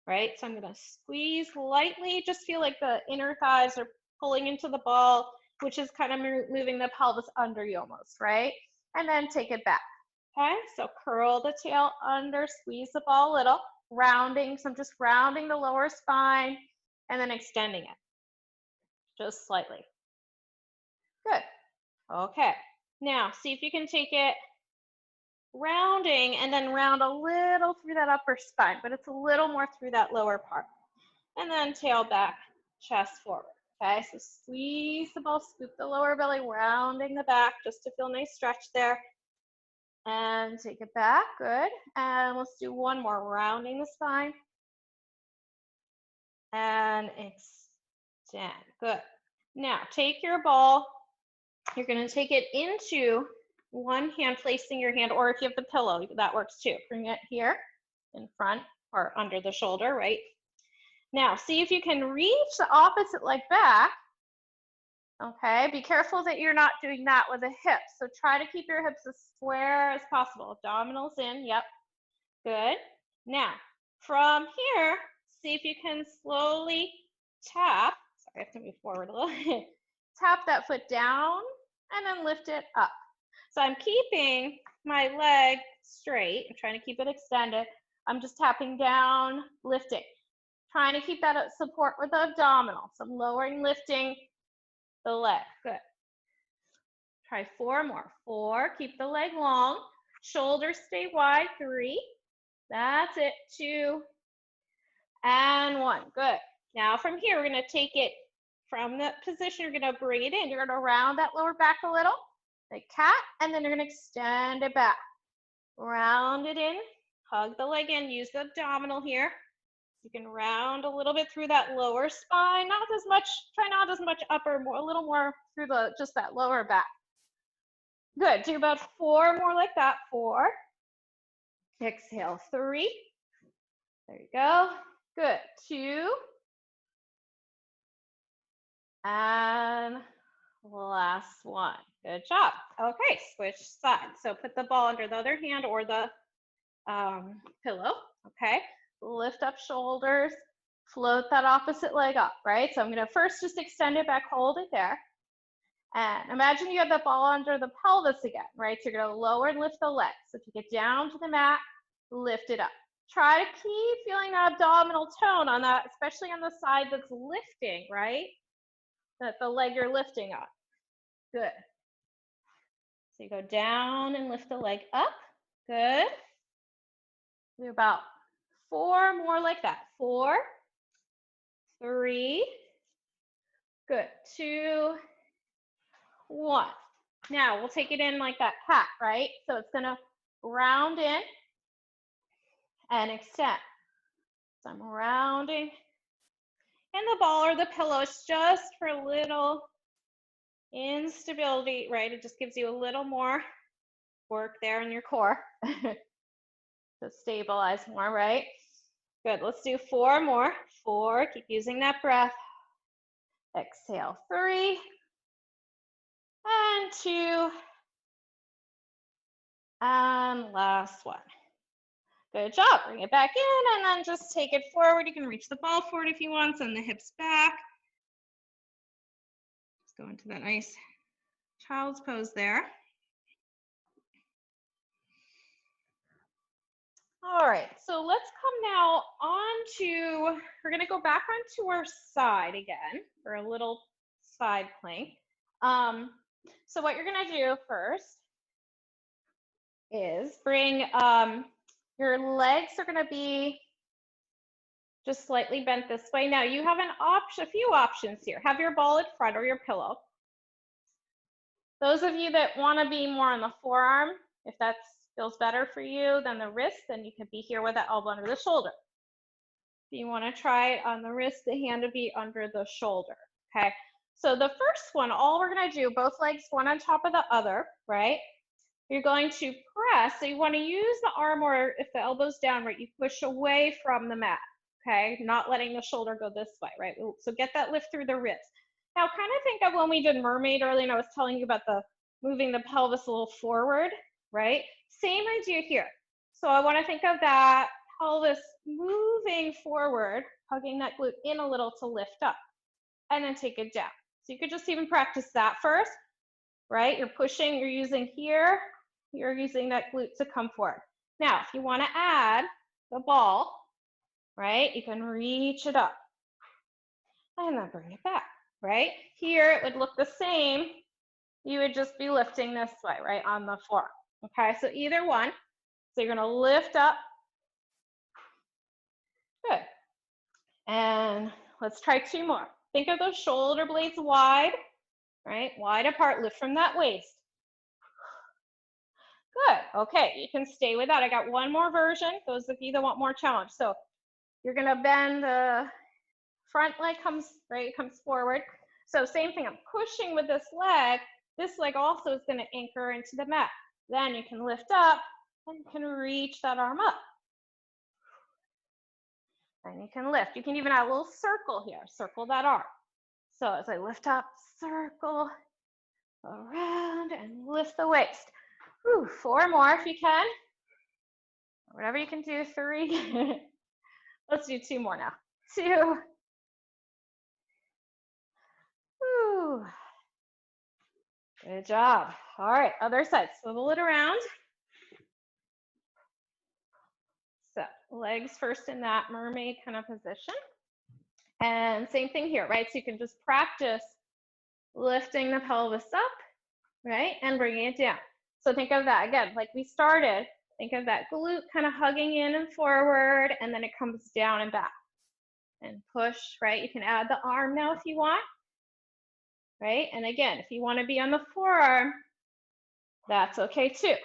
Right? So I'm going to squeeze lightly, just feel like the inner thighs are pulling into the ball, which is kind of moving the pelvis under you almost, right? And then take it back. Okay? So curl the tail under, squeeze the ball a little. Rounding, so I'm just rounding the lower spine and then extending it just slightly. Good. Okay. Now see if you can take it rounding and then round a little through that upper spine, but it's a little more through that lower part. And then tail back, chest forward. Okay, so squeeze the ball, scoop the lower belly, rounding the back just to feel a nice stretch there. And take it back, good. And let's do one more, rounding the spine. And extend, good. Now take your ball, you're gonna take it into one hand, placing your hand, or if you have the pillow, that works too. Bring it here in front or under the shoulder, right? Now see if you can reach the opposite leg back. Okay, be careful that you're not doing that with the hips. So try to keep your hips as square as possible. Abdominals in, yep, good. Now, from here, see if you can slowly tap, sorry, I have to move forward a little, tap that foot down and then lift it up. So I'm keeping my leg straight, I'm trying to keep it extended. I'm just tapping down, lifting. Trying to keep that support with the abdominal. So I'm lowering, lifting the leg, good. Try 4 more, 4, keep the leg long, shoulders stay wide, 3, that's it, 2, and 1, good. Now from here, we're gonna take it from the position, you're gonna bring it in, you're gonna round that lower back a little, like cat, and then you're gonna extend it back. Round it in, hug the leg in, use the abdominal here. You can round a little bit through that lower spine, not as much, try not as much upper, more, a little more through just that lower back. Good, do about 4 more like that, 4. Exhale, 3. There you go, good, 2. And last one, good job. Okay, switch sides. So put the ball under the other hand or the pillow, okay? Lift up shoulders, float that opposite leg up, right? So I'm gonna first just extend it back, hold it there. And imagine you have the ball under the pelvis again, right? So you're gonna lower and lift the legs. So take it down to the mat, lift it up. Try to keep feeling that abdominal tone on that, especially on the side that's lifting, right? That the leg you're lifting on. Good. So you go down and lift the leg up. Good. Do about 4 more like that. 4, 3, good. 2, 1. Now we'll take it in like that cat, right? So it's gonna round in and extend. So I'm rounding. And the ball or the pillow is just for a little instability, right? It just gives you a little more work there in your core to stabilize more, right? Good. Let's do 4 more. 4. Keep using that breath. Exhale. 3 and 2 and last one. Good job. Bring it back in and then just take it forward. You can reach the ball forward if you want. Send the hips back. Just go into that nice child's pose there. All right, so let's come now on to, we're going to go back onto our side again for a little side plank. So what you're going to do first is bring your legs are going to be just slightly bent this way. Now you have a few options here. Have your ball in front or your pillow. Those of you that want to be more on the forearm, if that feels better for you than the wrist, then you could be here with the elbow under the shoulder. If you want to try it on the wrist, the hand would be under the shoulder. Okay. So the first one, all we're going to do, both legs one on top of the other, right? You're going to press. So you want to use the arm, or if the elbow's down, right, you push away from the mat. Okay, not letting the shoulder go this way, right? So get that lift through the ribs. Now, kind of think of when we did mermaid earlier, and I was telling you about the moving the pelvis a little forward, right? Same idea here. So I want to think of that pelvis moving forward, hugging that glute in a little to lift up, and then take it down. So you could just even practice that first, right? You're pushing, you're using here, you're using that glute to come forward. Now, if you want to add the ball, right, you can reach it up and then bring it back, right? Here it would look the same. You would just be lifting this way, right, on the forearm. Okay, so either one. So you're going to lift up. Good. And let's try 2 more. Think of those shoulder blades wide, right? Wide apart. Lift from that waist. Good. Okay, you can stay with that. I got one more version. Those of you that want more challenge. So you're going to bend the front leg comes forward. So same thing. I'm pushing with this leg. This leg also is going to anchor into the mat. Then you can lift up and you can reach that arm up. And you can lift. You can even add a little circle here. Circle that arm. So as I lift up, circle around and lift the waist. Whew, 4 more if you can. Whatever you can do. 3. Let's do 2 more now. 2. Whew. Good job. All right, other side. Swivel it around. So legs first in that mermaid kind of position. And same thing here, right? So you can just practice lifting the pelvis up, right? And bringing it down. So think of that again, like we started, think of that glute kind of hugging in and forward, and then it comes down and back. And push, right? You can add the arm now if you want, right? And again, if you want to be on the forearm, that's okay too.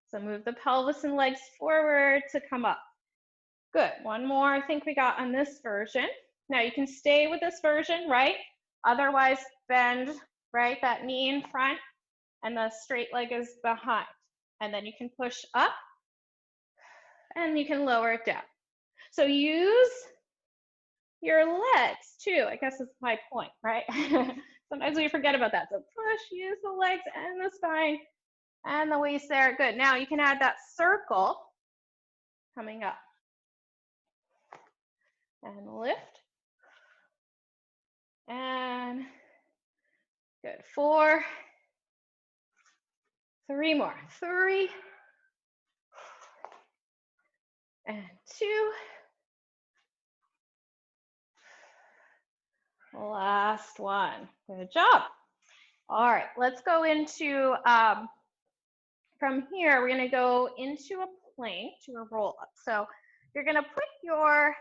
So move the pelvis and legs forward to come up. Good. One more I think we got on this version. Now you can stay with this version, right? Otherwise, bend, right? That knee in front and the straight leg is behind. And then you can push up and you can lower it down. So use your legs too, I guess is my point, right? Sometimes we forget about that. So push, use the legs and the spine and the waist there. Good. Now you can add that circle coming up. And lift. And good. 4. 3 more. 3. And 2. Last one. Good job. All right, let's go into, from here, we're gonna go into a plank to a roll up. So you're gonna put your,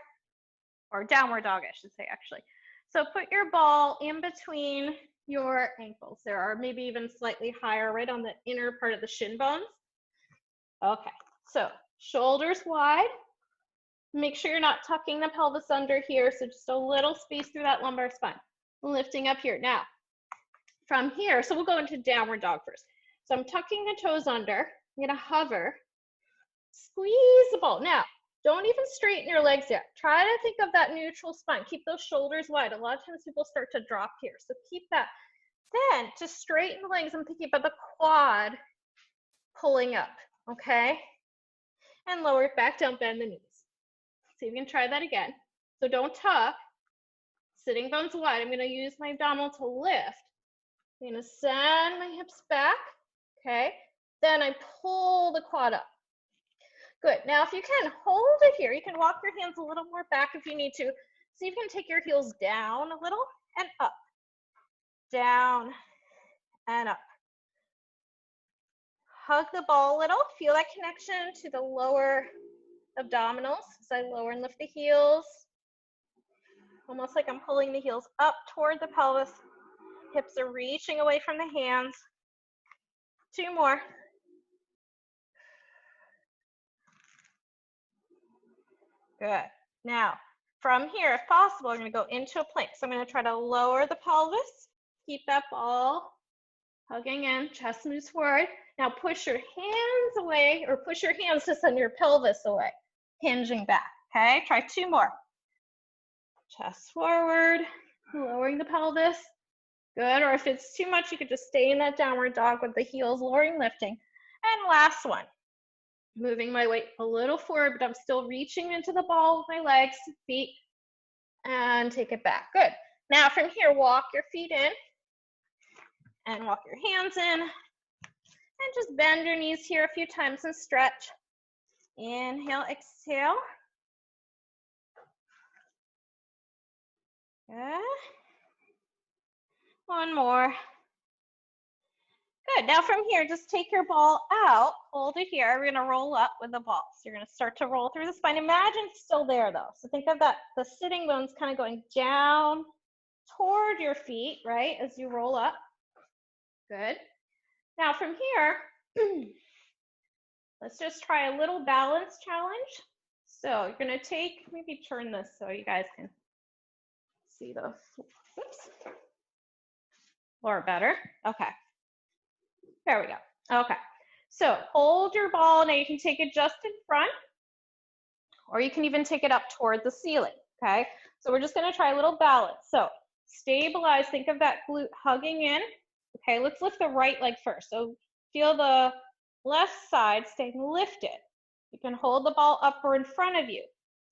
or downward dog, I should say, actually. So put your ball in between your ankles. There are maybe even slightly higher, right on the inner part of the shin bones. Okay, so shoulders wide. Make sure you're not tucking the pelvis under here, so just a little space through that lumbar spine. Lifting up here. Now, from here, so we'll go into downward dog first. So I'm tucking the toes under. I'm gonna hover, squeeze the ball. Now, don't even straighten your legs yet. Try to think of that neutral spine. Keep those shoulders wide. A lot of times people start to drop here, so keep that. Then to straighten the legs, I'm thinking about the quad pulling up, okay? And lower it back down, bend the knees. So you can try that again. So don't tuck, sitting bones wide. I'm gonna use my abdominal to lift. I'm gonna send my hips back, okay? Then I pull the quad up. Good, now if you can, hold it here. You can walk your hands a little more back if you need to. So you can take your heels down a little and up. Down and up. Hug the ball a little. Feel that connection to the lower abdominals as I lower and lift the heels. Almost like I'm pulling the heels up toward the pelvis. Hips are reaching away from the hands. 2 more. Good. Now, from here, if possible, we're going to go into a plank. So I'm going to try to lower the pelvis. Keep that ball hugging in, chest moves forward. Now push your hands away, or push your hands to send your pelvis away, hinging back, okay? Try 2 more. Chest forward, lowering the pelvis. Good, or if it's too much, you could just stay in that downward dog with the heels lowering, lifting. And last one, moving my weight a little forward, but I'm still reaching into the ball with my legs, feet, and take it back. Good. Now from here, walk your feet in and walk your hands in, and just bend your knees here a few times and stretch. Inhale, exhale. Good. 1 more. Good. Now from here, just take your ball out, hold it here. We're gonna roll up with the ball. So you're gonna start to roll through the spine. Imagine it's still there though. So think of that, the sitting bones kind of going down toward your feet, right, as you roll up. Good. Now from here, let's just try a little balance challenge. So you're gonna take, maybe turn this so you guys can see the, oops, or better. Okay. There we go. Okay. So hold your ball. Now you can take it just in front, or you can even take it up toward the ceiling. Okay. So we're just going to try a little balance. So stabilize. Think of that glute hugging in. Okay. Let's lift the right leg first. So feel the left side staying lifted. You can hold the ball up or in front of you.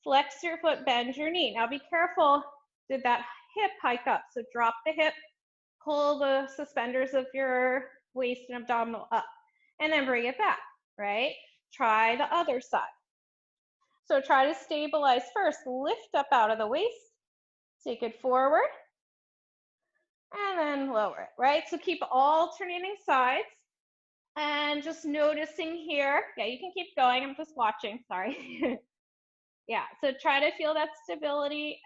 Flex your foot, bend your knee. Now be careful. Did that hip hike up? So drop the hip, pull the suspenders of your waist and abdominal up, and then bring it back, right? Try the other side. So try to stabilize first, lift up out of the waist, take it forward, and then lower it, right? So keep alternating sides, and just noticing here, yeah, you can keep going, I'm just watching, sorry. Yeah, so try to feel that stability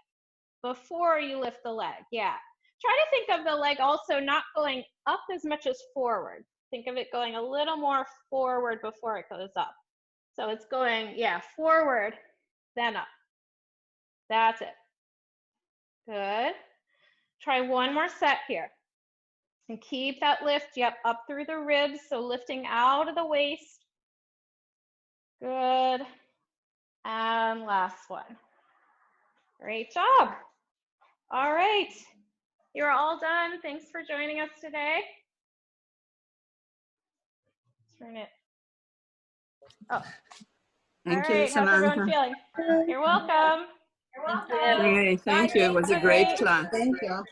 before you lift the leg, yeah. Try to think of the leg also not going up as much as forward. Think of it going a little more forward before it goes up. So it's going, yeah, forward, then up. That's it. Good. Try 1 more set here. And keep that lift, yep, up through the ribs, so lifting out of the waist. Good. And last one. Great job. All right. You're all done. Thanks for joining us today. Turn it. Oh. Thank all right. you, Samantha. How's everyone feeling? You're welcome. You're welcome. Thank you. It was a great class. Thank you.